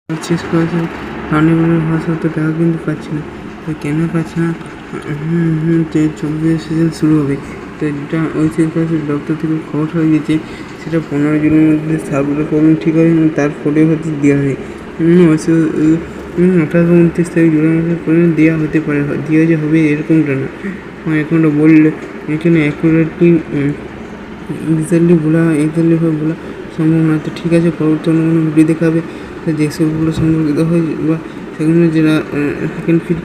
শেষ করেছে ফাউন্ডেবলের ভাষা তো টাকা কিন্তু পাচ্ছি না, তো কেন পাচ্ছি না? যে 24 সিজন শুরু হবে, তো এটা ওই শেষ করেছে ডক্টর থেকে খবর হয়ে গেছে সেটা 15 জনের মধ্যে সার্ভারের প্রবলেম ঠিক হয় এবং তারপরে হয়তো দেওয়া হয়। 18-29 তারিখ জুলাই মাসের পর্যন্ত দেওয়া হতে পারে, দেওয়া যে হবে এরকমটা না। এখনটা বললে এখানে অ্যাকুরেটলি রিসেন্টলি বলা সম্ভব না। তো ঠিক আছে, পরবর্তী অন্য কোনো ভিডিও দেখাবে যেসবগুলো সম্পর্কিত হয় বা সেগুলো যেটা সেকেন্ড ফিড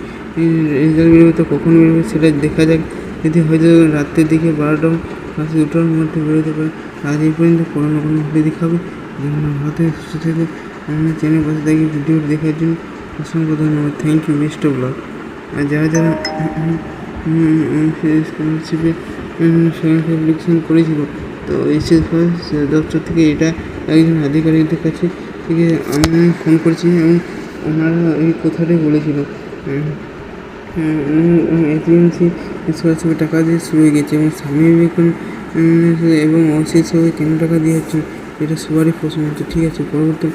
রেজাল্ট বেরোবে, তো কখন বেরোবে সেটা দেখা যাক। যদি হয়তো রাত্রের দিকে 12টা বা 2টার মধ্যে বেরোতে পারে। আজ এই পর্যন্ত কোনো না কোনো ভিডিও দেখাবে। ভারতে সুস্থ থেকে আমাদের চ্যানেল পাশে থাকি ভিডিও দেখার জন্য অসংখ্য ধন্যবাদ। Thank you, best of luck. আর যারা স্কলারশিপে অ্যাপ্লিকেশন করেছিল, তো এসএস দপ্তর থেকে এটা একজন আধিকারিকদের কাছে থেকে আমি ফোন করেছি এবং ওনারা এই কথাটাই বলেছিল এজেন্সি স্কলারশিপের টাকা দিয়ে শুরু হয়ে গেছে এবং স্বামী বিবেকানন্দ এবং অশেষ সবাই কেন টাকা দিয়ে হচ্ছে এটা সবারই প্রশ্ন হচ্ছে। ঠিক আছে, পরবর্তী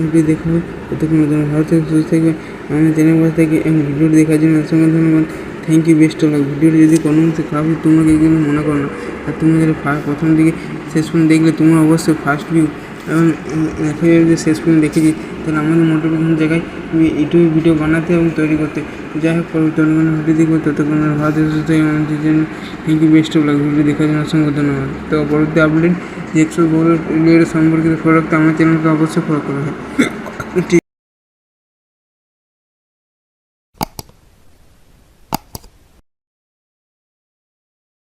ভিডিও দেখা হবে। ততক্ষণ ভারতের সুস্থ থাকবে আমাদের চ্যানেল পাশে থেকে এবং ভিডিওটি দেখার জন্য অসংখ্য ধন্যবাদ। Thank you, best of luck. ভিডিওটি যদি কোনো মধ্যে খারাপ হয় তোমরা কিন্তু মনে করো না, আর তোমরা যদি প্রথম দিকে শেষ পর্যন্ত দেখলে তোমরা অবশ্যই ফার্স্ট ভিউ এবং যে শেষ পর্যন্ত দেখেছি, তাহলে আমাদের মোটিভেশন জায়গায় এইটুকু ভিডিও বানাতে এবং তৈরি করতে। যাই হোক, পরবর্তী অন্য ভিডিও দেখবো। ততক্ষণ ভারতের সুস্থ আমাদের জন্য thank you, best of luck. Video দেখার জন্য অসংখ্য ধন্যবাদ। তো পরবর্তী আপডেট যে 100 বড় সম্পর্কিত প্রোডাক্ট আমার চ্যানেলকে অবশ্যই ফলো করা হয়।